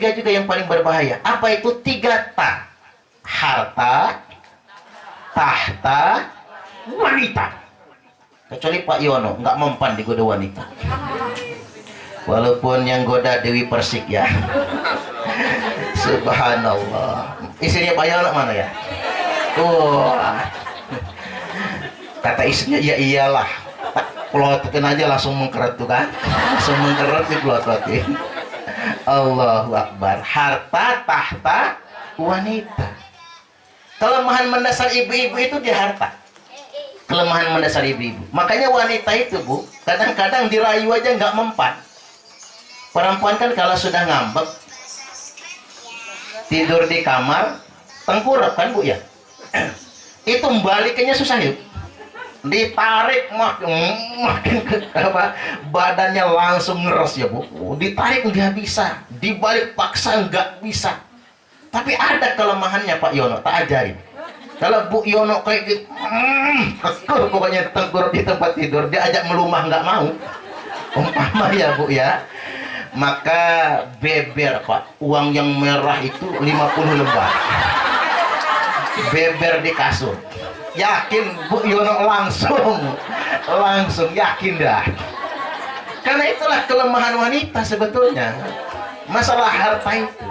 tiga juga yang paling berbahaya. Apa itu? 3 ta. Harta, tahta, wanita. Kecuali Pak Yono, nggak mempan digoda wanita. Walaupun yang goda Dewi Persik ya. Subhanallah. Istrinya Pak Yono mana ya? Kata istrinya, ya iyalah, pelototin aja langsung mengkeret tuh kan, langsung mengkeret dipelototin. Allahu Akbar. Harta, tahta, wanita. Kelemahan mendasar ibu-ibu itu di harta. Kelemahan mendasar ibu-ibu. Makanya wanita itu, Bu, kadang-kadang dirayu aja nggak mempan. Perempuan kan kalau sudah ngambek, tidur di kamar, tengkurap kan, Bu ya? Itu balikannya susah yuk. Ditarik makin ke apa, badannya langsung ngeres ya, Bu. Ditarik nggak bisa, dibalik paksa nggak bisa. Tapi ada kelemahannya Pak Yono, tak ajarin. Kalau Bu Yono kayak gitu, kekeh pokoknya tengkurap di tempat tidur, dia ajak melumah nggak mau. Umpama ya, Bu ya. Maka beber Pak, uang yang merah itu 50 lembar. Beber di kasur. Yakin Bu Yono langsung yakin dah. Karena itulah kelemahan wanita sebetulnya. Masalah harta itu.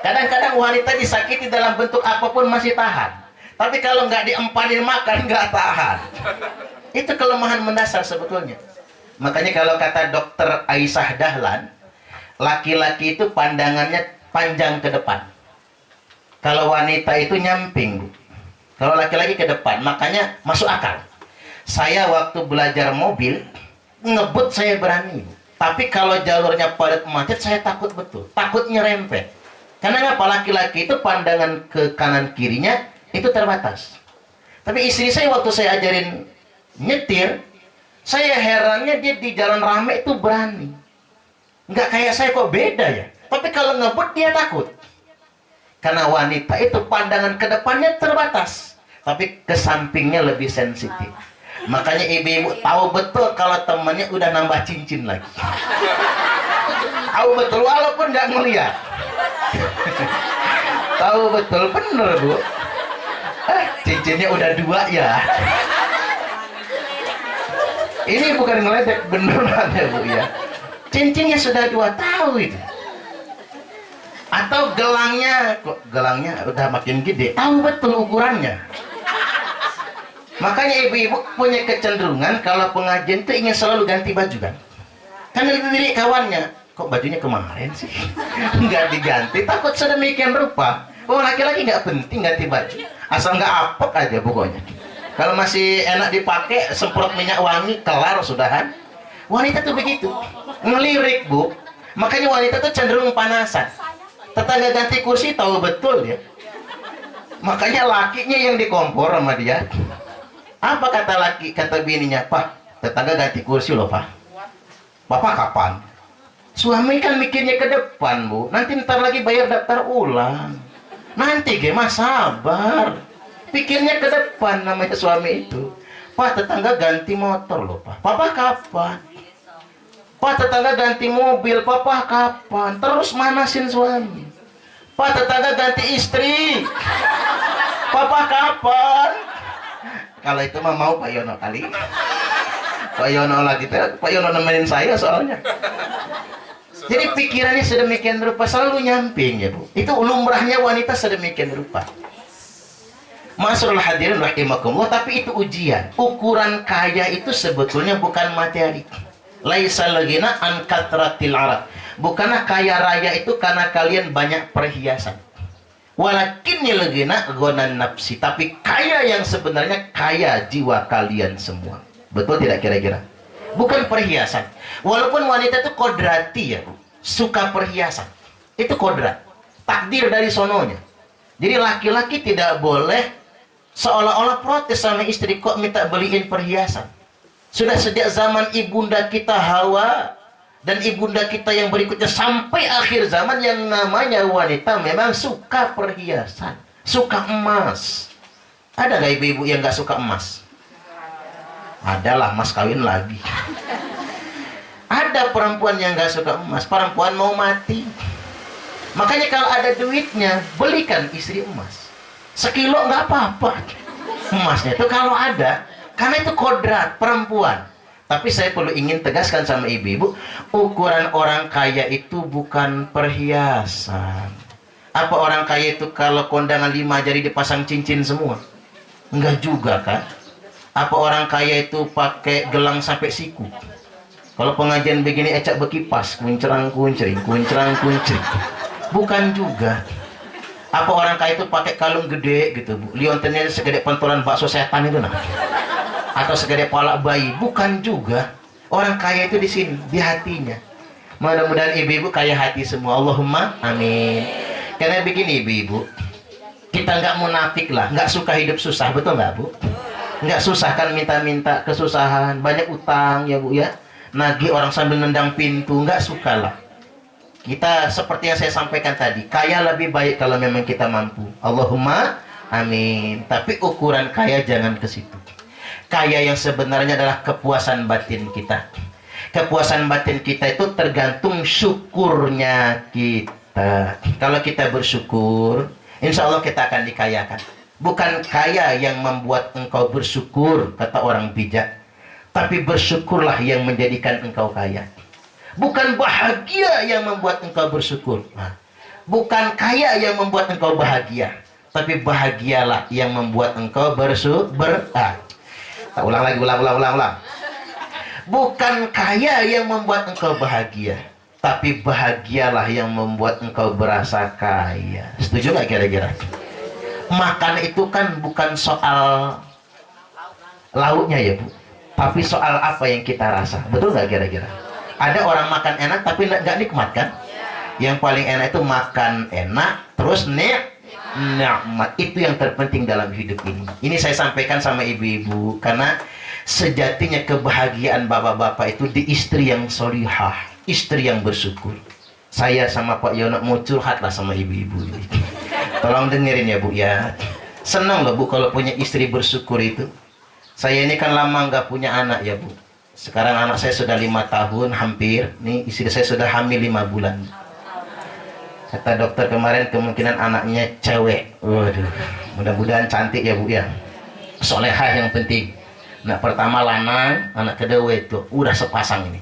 Kadang-kadang wanita disakiti dalam bentuk apapun masih tahan. Tapi kalau nggak diempanin makan nggak tahan. Itu kelemahan mendasar sebetulnya. Makanya kalau kata dokter Aisyah Dahlan, laki-laki itu pandangannya panjang ke depan. Kalau wanita itu nyamping, Bu. Kalau laki-laki ke depan, makanya masuk akal. Saya waktu belajar mobil, ngebut saya berani. Tapi kalau jalurnya padat macet, saya takut betul. Takut nyerempet. Karena apa? Laki-laki itu pandangan ke kanan kirinya itu terbatas. Tapi istri saya waktu saya ajarin nyetir, saya herannya dia di jalan rame itu berani. Nggak kayak saya, kok beda ya. Tapi kalau ngebut dia takut. Karena wanita itu pandangan ke depannya terbatas, tapi ke sampingnya lebih sensitif. Makanya ibu-ibu tahu betul kalau temannya udah nambah cincin lagi. Tahu betul walaupun nggak ngeliat. Tahu betul, bener Bu. Cincinnya udah 2 ya. Ini bukan ngeledek, beneran ya Bu ya. Cincinnya sudah 2 tahu itu. Atau gelangnya, kok gelangnya udah makin gede, tahu betul ukurannya. Makanya ibu-ibu punya kecenderungan kalau pengajian itu ingin selalu ganti baju kan. Karena diri kawannya, kok bajunya kemarin sih nggak diganti, takut sedemikian rupa. Oh, laki-laki nggak penting ganti baju, asal nggak apek aja pokoknya. Kalau masih enak dipakai, semprot minyak wangi, kelar sudahan. Wanita tuh begitu, ngelirik Bu. Makanya wanita tuh cenderung panasan. Tetangga ganti kursi tahu betul ya. Makanya lakinya yang dikompor sama dia. Apa kata laki, kata bininya, Pak, tetangga ganti kursi loh Pak. Bapak kapan? Suami kan mikirnya ke depan Bu. Nanti ntar lagi bayar daftar ulang. Nanti gimana, sabar. Pikirnya ke depan namanya suami itu. Pak, tetangga ganti motor loh Pak. Papa kapan? Pak, tetangga ganti mobil. Papa kapan? Terus manasin suami. Pak, tetangga ganti istri. Papa kapan? Kalau itu mah mau Pak Yono kali. Pak Yono lagi, Pak Yono nemenin saya soalnya. Jadi pikirannya sedemikian rupa, selalu nyamping ya Bu. Itu lumrahnya wanita sedemikian rupa. Ma'asyiral hadirin rahimakumullah, tapi itu ujian. Ukuran kaya itu sebetulnya bukan materi. Laisal ghina an katratil arad. Bukanlah kaya raya itu karena kalian banyak perhiasan. Walakinnil ghina ghanan nafsi. Tapi kaya yang sebenarnya kaya jiwa kalian semua. Betul tidak kira-kira? Bukan perhiasan. Walaupun wanita itu kodrati ya Bu, suka perhiasan. Itu kodrat, takdir dari sononya. Jadi laki-laki tidak boleh seolah-olah protes sama istri, kok minta beliin perhiasan. Sudah sejak zaman ibunda kita Hawa dan ibunda kita yang berikutnya sampai akhir zaman, yang namanya wanita memang suka perhiasan, suka emas. Ada nggak ibu-ibu yang nggak suka emas? Adalah, mas kawin lagi. Ada perempuan yang nggak suka emas. Perempuan mau mati, Makanya kalau ada duitnya, belikan istri emas. Sekilo nggak apa-apa. Emasnya itu kalau ada, karena itu kodrat perempuan. Tapi saya perlu ingin tegaskan sama ibu-ibu, ukuran orang kaya itu bukan perhiasan. Apa orang kaya itu kalau kondangan 5 jari dipasang cincin semua? Enggak juga kan? Apa orang kaya itu pakai gelang sampai siku? Kalau pengajian begini ecak bekipas, kuncerang kuncering, kuncerang kuncering. Bukan juga. Apa orang kaya itu pakai kalung gede gitu, Bu? Liontinnya segede pentolan bakso setan itu nah. Atau segede palak bayi, bukan juga. Orang kaya itu di sini, di hatinya. Mudah-mudahan ibu-ibu kaya hati semua. Allahumma amin. Karena begini ibu-ibu, kita nggak munafik lah, nggak suka hidup susah, betul nggak Bu? Nggak susah kan minta-minta kesusahan, banyak utang ya Bu ya. Nagih orang sambil nendang pintu, nggak suka lah. Kita seperti yang saya sampaikan tadi, kaya lebih baik kalau memang kita mampu. Allahumma amin. Tapi ukuran kaya jangan ke situ. Kaya yang sebenarnya adalah kepuasan batin kita. Kepuasan batin kita itu tergantung syukurnya kita. Kalau kita bersyukur, insya Allah kita akan dikayakan. Bukan kaya yang membuat engkau bersyukur, kata orang bijak, tapi bersyukurlah yang menjadikan engkau kaya. Bukan bahagia yang membuat engkau bersyukur. Bukan kaya yang membuat engkau bahagia, tapi bahagialah yang membuat engkau bersyukur. Ulang lagi, ulang. Bukan kaya yang membuat engkau bahagia, tapi bahagialah yang membuat engkau berasa kaya. Setuju nggak kira-kira? Makan itu kan bukan soal lauknya ya Bu, tapi soal apa yang kita rasa. Betul nggak kira-kira? Ada orang makan enak tapi nggak nikmat kan? Yang paling enak itu makan enak terus nikmat. Itu yang terpenting dalam hidup ini. Ini saya sampaikan sama ibu-ibu karena sejatinya kebahagiaan bapak-bapak itu di istri yang solihah, istri yang bersyukur. Saya sama Pak Yono mau curhat lah sama ibu-ibu ini. Tolong dengerin ya Bu ya. Senang loh Bu kalau punya istri bersyukur itu. Saya ini kan lama nggak punya anak ya Bu. Sekarang anak saya sudah 5 tahun hampir. Nih istri saya sudah hamil 5 bulan. Kata dokter kemarin kemungkinan anaknya cewek. Waduh, mudah-mudahan cantik ya Bu ya. Solehah yang penting. Anak pertama lanang, anak kedua itu udah sepasang ini.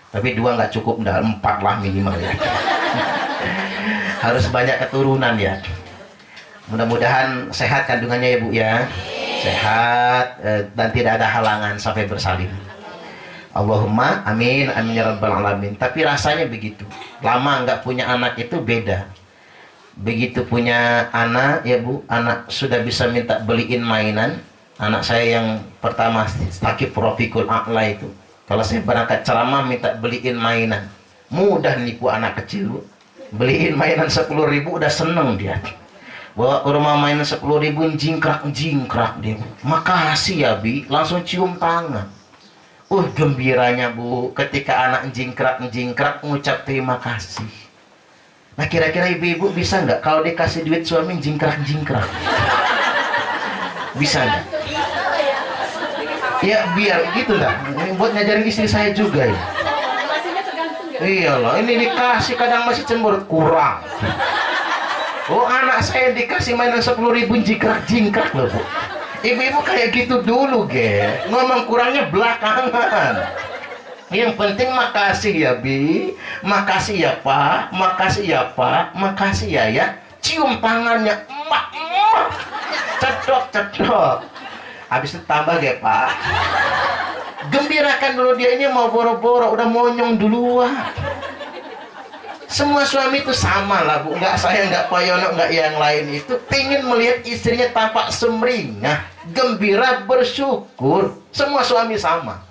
Tapi 2 nggak cukup, udah 4 lah minimal ya. Harus banyak keturunan ya. Mudah-mudahan sehat kandungannya ya Bu ya. Sehat dan tidak ada halangan sampai bersalin. Allahumma amin, amin ya rabbal alamin. Tapi rasanya begitu. Lama nggak punya anak itu beda. Begitu punya anak ya Bu, anak sudah bisa minta beliin mainan. Anak saya yang pertama Sakif Rofiqul A'la itu, kalau saya berangkat ceramah minta beliin mainan. Mudah nipu anak kecil Bu. Beliin mainan 10.000 udah seneng dia. Bawa ke rumah mainan 10.000 jingkrak dia. Makasih ya Bi, langsung cium tangan. Gembiranya Bu ketika anak jingkrak mengucap terima kasih. Nah kira-kira ibu-ibu bisa nggak kalau dikasih duit suami jingkrak? Bisa nggak? Ya biar gitu lah. Ini buat ngajarin istri saya juga ya. Iyalah, ini dikasih kadang masih cemberut kurang. Anak saya dikasih mainan 10.000 jingkrak loh Bu. Ibu-ibu kayak gitu dulu ngomong kurangnya belakangan. Yang penting makasih ya Bi, makasih ya Pak, makasih ya Pak, makasih ya. Cium tangannya, emak, cedok. Habis itu tambah Pak. Gembirakan dulu dia, ini mau boro-boro udah monyong duluan. Semua suami itu sama lah Bu, nggak saya, nggak Pak Yono, nggak yang lain itu pengen melihat istrinya tampak sumringah, gembira, bersyukur. Semua suami sama.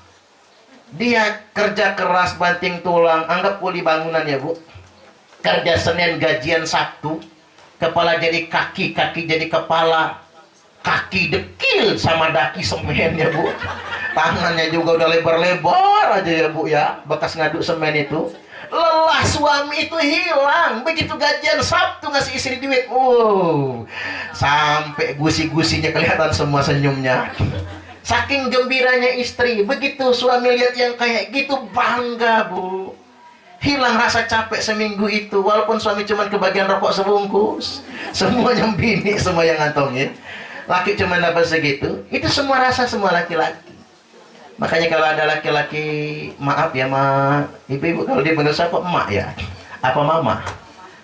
Dia kerja keras banting tulang, anggap kuli bangunan ya Bu. Kerja Senin gajian Sabtu, kepala jadi kaki, kaki jadi kepala, kaki dekil sama daki semen ya Bu. Tangannya juga udah lebar-lebar aja ya Bu ya, bekas ngaduk semen itu. Lelah suami itu hilang begitu gajian Sabtu ngasih istri duit. Sampai gusi-gusinya kelihatan semua senyumnya. Saking gembiranya istri. Begitu suami lihat yang kayak gitu bangga Bu. Hilang rasa capek seminggu itu, walaupun suami cuman kebagian rokok sebungkus, semuanya bini semua yang ngantongin, laki cuma dapat segitu. Itu semua rasa semua laki-laki. Makanya kalau ada laki-laki, maaf ya ma, ibu-ibu kalau dipanggil siapa emak ya, apa mama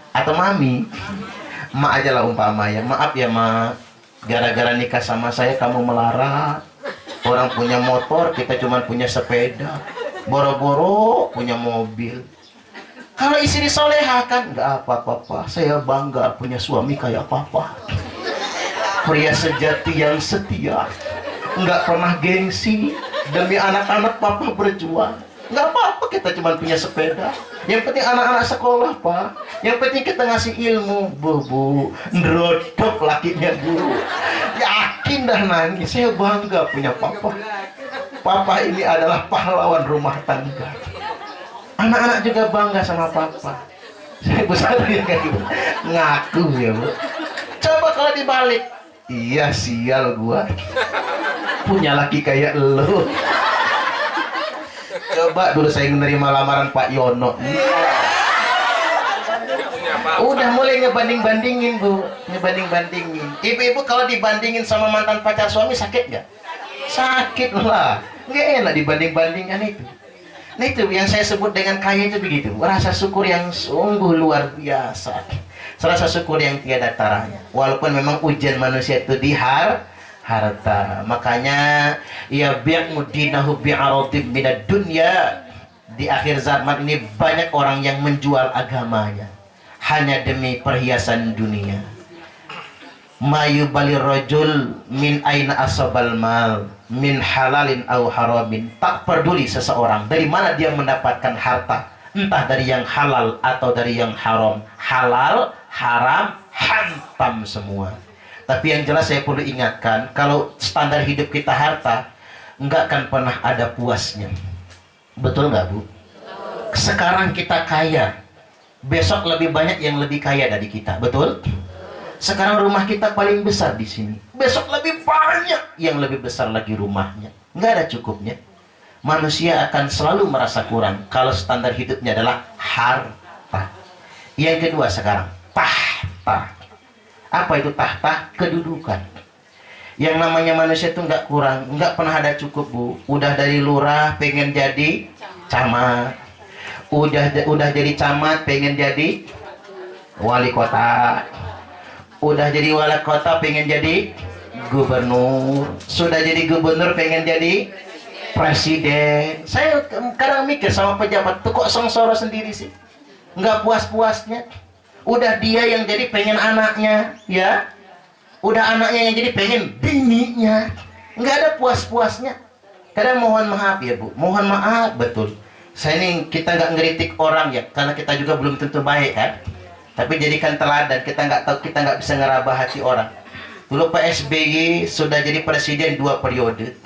atau mami, emak aja lah umpama ya. Maaf ya ma, gara-gara nikah sama saya kamu melarat. Orang punya motor, kita cuma punya sepeda, boro-boro punya mobil. Kalau istri soleha kan nggak apa-apa, saya bangga punya suami kayak papa, pria sejati yang setia, nggak pernah gengsi, demi anak-anak papa berjuang. Nggak apa-apa kita cuma punya sepeda, yang penting anak-anak sekolah pak, yang penting kita ngasih ilmu. Bu ngerodok lakinya guru, yakin dah nangis, saya bangga punya papa. Papa ini adalah pahlawan rumah tangga. Anak-anak juga bangga sama papa. Saya besar ya kayak gitu. Ngaku ya bu. Coba kalau dibalik, iya sial gua punya laki kayak lo. Coba dulu saya menerima lamaran Pak Yono. Udah mulai ngebanding-bandingin bu, ngebanding-bandingin. Ibu-ibu kalau dibandingin sama mantan pacar suami sakit nggak? Sakit lah. Nggak enak dibanding-bandingkan itu. Nah itu yang saya sebut dengan kaya itu begitu. Rasa syukur yang sungguh luar biasa. Rasa syukur yang tiada taranya. Walaupun memang ujian manusia itu di harta. Makanya ya bi'mu dinahu bi'aradib minad dunya. Di akhir zaman ini banyak orang yang menjual agamanya hanya demi perhiasan dunia. Mayu balir rajul min aina asabal mal min halalin au haramin. Tak peduli seseorang dari mana dia mendapatkan harta, entah dari yang halal atau dari yang haram. Halal, haram, hantam semua. Tapi yang jelas saya perlu ingatkan, kalau standar hidup kita harta, enggak akan pernah ada puasnya. Betul nggak bu? Sekarang kita kaya, besok lebih banyak yang lebih kaya dari kita, betul? Sekarang rumah kita paling besar di sini, besok lebih banyak yang lebih besar lagi rumahnya. Nggak ada cukupnya. Manusia akan selalu merasa kurang kalau standar hidupnya adalah harta. Yang kedua sekarang, tahta. Apa itu tahta? Kedudukan. Yang namanya manusia itu nggak kurang, nggak pernah ada cukup bu. Udah dari lurah pengen jadi camat, udah jadi camat pengen jadi wali kota. Udah jadi wali kota pengen jadi gubernur, sudah jadi gubernur pengen jadi presiden. Saya kadang mikir sama pejabat tuh kok sengsara sendiri sih, nggak puas-puasnya. Udah dia yang jadi pengen anaknya, ya. Udah anaknya yang jadi pengen bininya, nggak ada puas-puasnya. Kadang mohon maaf ya bu, mohon maaf betul. Saya ini kita nggak ngeritik orang ya, karena kita juga belum tentu baik kan. Tapi jadikan teladan, kita nggak tahu, kita nggak bisa ngeraba hati orang. Dulu Pak SBY sudah jadi presiden 2 periode,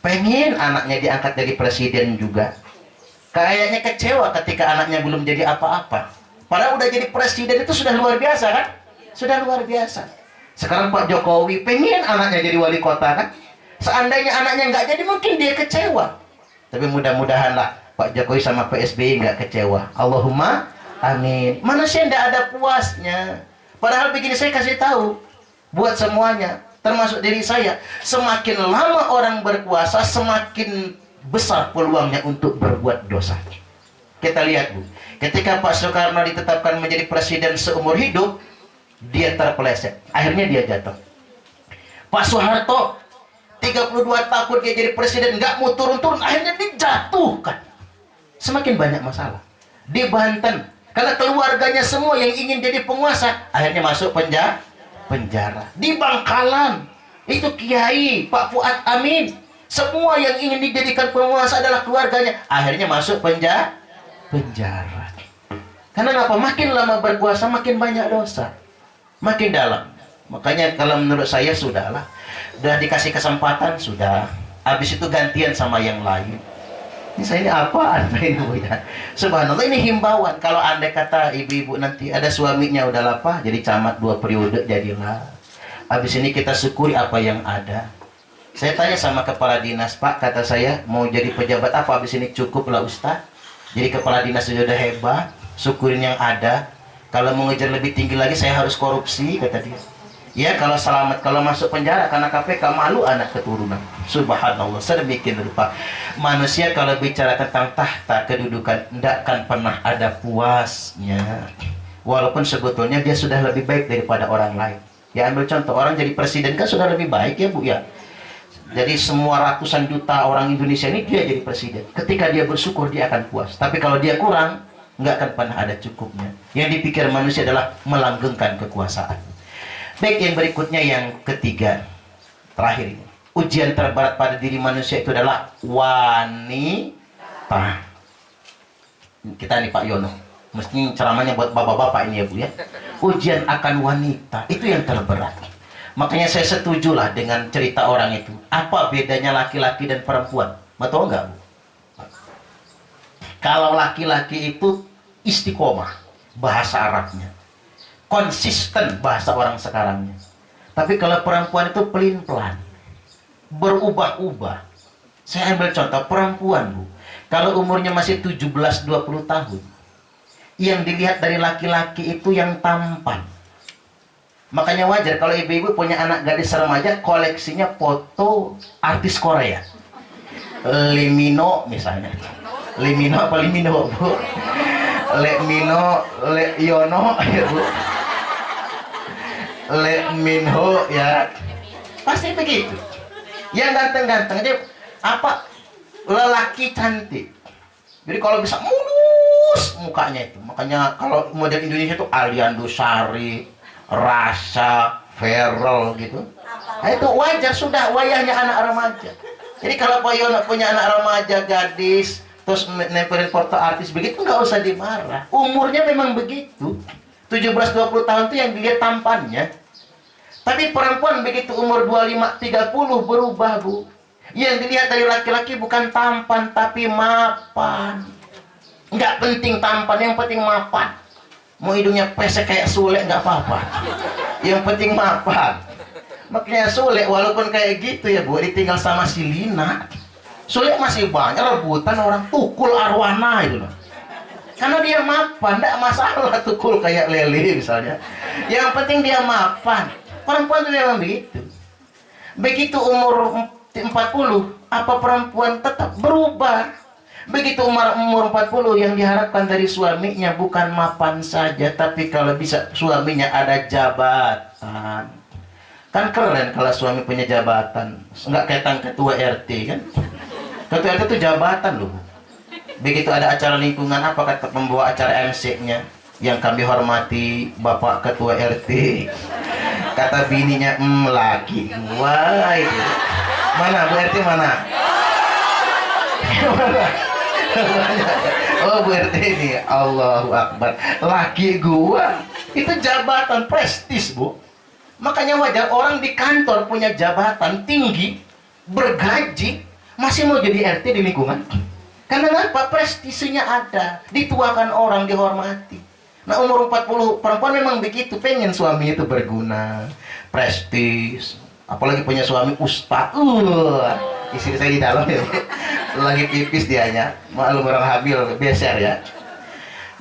pengen anaknya diangkat jadi presiden juga. Kayaknya kecewa ketika anaknya belum jadi apa-apa. Padahal udah jadi presiden itu sudah luar biasa kan? Sudah luar biasa. Sekarang Pak Jokowi pengen anaknya jadi wali kota kan? Seandainya anaknya nggak jadi, mungkin dia kecewa. Tapi mudah-mudahan lah Pak Jokowi sama Pak SBY nggak kecewa. Allahumma amin. Manusia tidak ada puasnya. Padahal begini, saya kasih tahu buat semuanya, termasuk diri saya, semakin lama orang berkuasa, semakin besar peluangnya untuk berbuat dosa. Kita lihat bu, ketika Pak Soekarno ditetapkan menjadi presiden seumur hidup, dia terpeleset, akhirnya dia jatuh. Pak Soeharto 32 tahun dia jadi presiden, nggak mau turun-turun, akhirnya dijatuhkan. Semakin banyak masalah. Di Banten, karena keluarganya semua yang ingin jadi penguasa, akhirnya masuk penjara. Di Bangkalan, itu Kiai Pak Fuad Amin, semua yang ingin dijadikan penguasa adalah keluarganya, akhirnya masuk penjara. Karena apa? Makin lama berkuasa makin banyak dosa, makin dalam. Makanya kalau menurut saya sudahlah, udah dikasih kesempatan sudah, habis itu gantian sama yang lain. Ini saya ini apaan ini bu ya? Subhanallah, ini himbauan. Kalau andai kata ibu-ibu nanti ada suaminya udah lapah jadi camat 2 periode, jadilah. Habis ini kita syukuri apa yang ada. Saya tanya sama kepala dinas, Pak, kata saya mau jadi pejabat apa habis ini? Cukup lah Ustaz. Jadi kepala dinas sudah hebat, syukurin yang ada. Kalau mau ngejar lebih tinggi lagi saya harus korupsi, kata dia. Ya kalau selamat, kalau masuk penjara karena KPK malu anak keturunan. Subhanallah, sedemikian rupa manusia kalau bicara tentang tahta kedudukan tidak akan pernah ada puasnya. Walaupun sebetulnya dia sudah lebih baik daripada orang lain. Ya ambil contoh, orang jadi presiden kan sudah lebih baik ya Bu ya. Jadi semua ratusan juta orang Indonesia ini dia jadi presiden. Ketika dia bersyukur dia akan puas. Tapi kalau dia kurang, nggak akan pernah ada cukupnya. Yang dipikir manusia adalah melanggengkan kekuasaan. Baik, yang berikutnya yang ketiga, terakhir ini. Ujian terberat pada diri manusia itu adalah wanita. Kita nih Pak Yono, mesti ceramahnya buat bapak-bapak ini ya Bu ya. Ujian akan wanita, itu yang terberat. Makanya saya setujulah dengan cerita orang itu. Apa bedanya laki-laki dan perempuan? Betul nggak Bu? Kalau laki-laki itu istiqomah, bahasa Arabnya. Konsisten bahasa orang sekarangnya. Tapi kalau perempuan itu pelin-pelan, berubah-ubah. Saya ambil contoh perempuan Bu. Kalau umurnya masih 17-20 tahun, yang dilihat dari laki-laki itu yang tampan. Makanya wajar kalau ibu-ibu punya anak gadis remaja koleksinya foto artis Korea. Limino misalnya. Limino apa Limino Bu? Lemino, Leyono ya Bu. Leminho ya. Pasti begitu. Yang ganteng-ganteng aja apa? Lelaki cantik. Jadi kalau bisa mulus mukanya itu. Makanya kalau model Indonesia itu Aliando Sari, Rasa, Feral gitu. Nah, itu wajar sudah wayahnya anak remaja. Jadi kalau Pak Yono punya anak remaja gadis terus nempelin foto artis begitu nggak usah dimarah. Umurnya memang begitu. 17-20 tahun itu yang dilihat tampannya. Tapi perempuan begitu umur 25-30 berubah Bu. Yang dilihat dari laki-laki bukan tampan tapi mapan. Nggak penting tampan, yang penting mapan. Mau hidungnya pesek kayak Sule nggak apa-apa. Yang penting mapan. Makanya Sule walaupun kayak gitu ya Bu, ditinggal sama si Lina. Sule masih banyak rebutan orang tukul arwana itu loh. Karena dia mapan, nggak masalah tukul kayak lele misalnya. Yang penting dia mapan. Perempuan itu memang begitu. Begitu umur 40, apa perempuan tetap berubah. Begitu umur 40 yang diharapkan dari suaminya bukan mapan saja, tapi kalau bisa suaminya ada jabatan. Kan keren kalau suami punya jabatan. Nggak kayak ketua RT kan. Ketua RT itu jabatan loh. Begitu ada acara lingkungan, apa kata pembawa acara MC-nya? Yang kami hormati Bapak Ketua RT. Kata bininya, laki. Wah itu. Mana Bu RT mana? Oh Bu RT ini, Allahu Akbar. Laki gua. Itu jabatan prestis Bu. Makanya wajar orang di kantor punya jabatan tinggi, bergaji, masih mau jadi RT di lingkungan. Karena apa? Prestisnya ada, dituakan orang, dihormati. Nah umur 40 perempuan memang begitu, pengen suami itu berguna, prestis. Apalagi punya suami ustaz. Istri saya di dalam ya, lagi pipis dianya, maklum orang hamil, beser ya.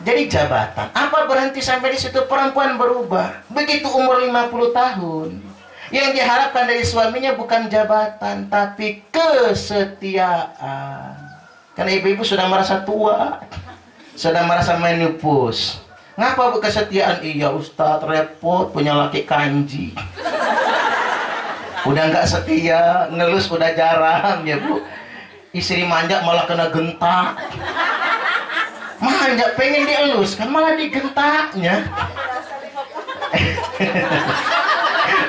Jadi jabatan, apa berhenti sampai di situ? Perempuan berubah. Begitu umur 50 tahun, yang diharapkan dari suaminya bukan jabatan, tapi kesetiaan. Karena ibu-ibu sudah merasa tua, sudah merasa menopause. Ngapa Bu kesetiaan? Iya Ustadz, repot punya laki kanji. Udah nggak setia, ngelus udah jarang ya Bu. Istri manja malah kena gentak. Manja pengen dielus kan malah digentaknya.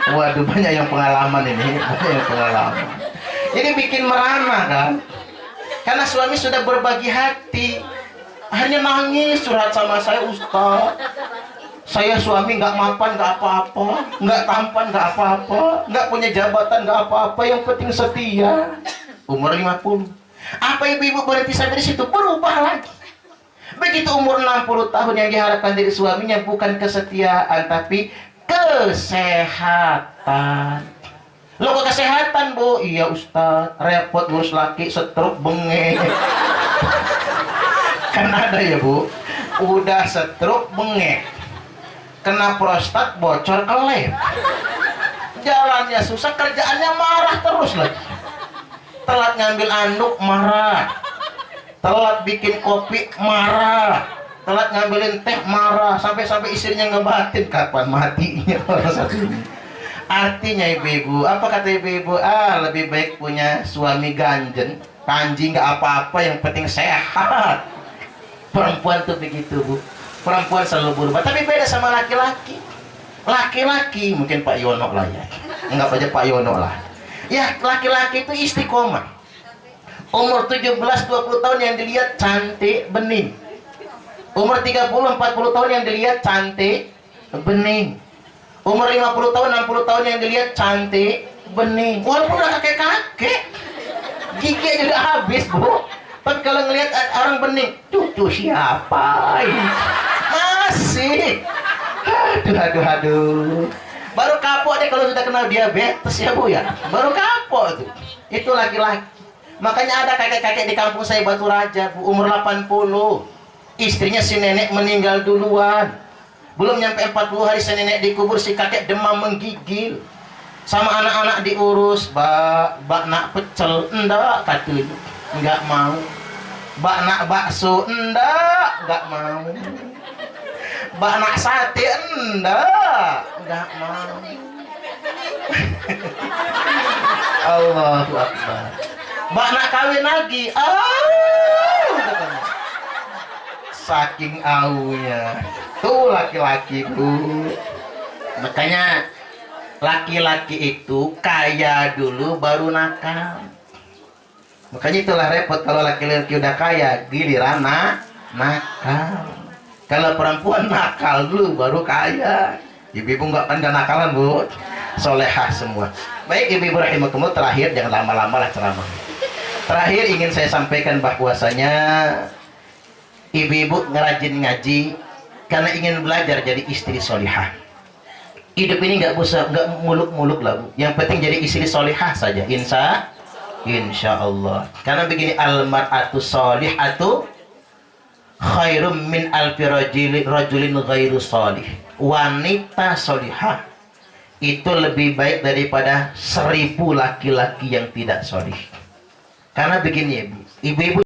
Waduh, banyak yang pengalaman ini, banyak yang pengalaman. Jadi bikin merana kan. Karena suami sudah berbagi hati. Akhirnya nangis curhat sama saya, Ustaz. Saya suami nggak mapan nggak apa-apa, nggak tampan nggak apa-apa, nggak punya jabatan nggak apa-apa, yang penting setia. Umur 50. Apa ibu-ibu berhenti sampai di situ? Berubah lagi. Begitu umur 60 tahun yang diharapkan dari suaminya bukan kesetiaan tapi kesehatan. Loh kok kesehatan Bu? Iya Ustaz, repot ngurus laki, stroke, bengek. Kan ada ya Bu, udah stroke bengek, kena prostat bocor ke lem, jalannya susah, kerjaannya marah terus lagi, telat ngambil anduk marah, telat bikin kopi marah, telat ngambilin teh marah, sampai istrinya ngebatin kapan matinya orang satu ini. Artinya ibu-ibu, apa kata ibu-ibu? Lebih baik punya suami ganjen, kanji nggak apa-apa, yang penting sehat. Perempuan tuh begitu Bu, perempuan selalu berubah, tapi beda sama laki-laki. Laki-laki mungkin Pak Yono lah ya, nggak aja Pak Yono lah ya, laki-laki itu istiqomah. Umur 17-20 tahun yang dilihat cantik bening, umur 30-40 tahun yang dilihat cantik bening, umur 50 tahun 60 tahun yang dilihat cantik bening, walaupun udah kakek-kakek gigi juga habis Bu. Tapi kalau ngelihat orang bening, cucu siapa ini masih, aduh, baru kapok deh kalau sudah kenal diabetes ya Bu ya, baru kapok tuh. Itu laki-laki. Makanya ada kakek-kakek di kampung saya Batu Raja Bu, umur 80, istrinya si nenek meninggal duluan, belum nyampe 40 hari si nenek dikubur, si kakek demam menggigil, sama anak-anak diurus, bak nak pecel enggak katanya, enggak mau, bak nak bakso enggak mau, bak nak sate enggak mau. Allahu Akbar. Bak nak kawin lagi, saking aunya tuh laki-laki Bu. Makanya laki-laki itu kaya dulu baru nakal. Makanya itulah repot kalau laki-laki udah kaya giliran nakal. Kalau perempuan nakal dulu baru kaya. Ibu-ibu nggak kan nakalan Bu, solehah semua. Baik ibu-ibu rahimakumullah, terakhir jangan lama-lama lah ceramah. Terakhir ingin saya sampaikan bahwasanya ibu-ibu ngerajin ngaji karena ingin belajar jadi istri solihah. Hidup ini nggak muluk-muluk lah Bu. Yang penting jadi istri solihah saja. Insya Allah. Karena begini, almar'atu solihatu khairum min alfi rajulin ghairu solih. Wanita solihah itu lebih baik daripada 1000 laki-laki yang tidak solih. Karena begini ibu-ibu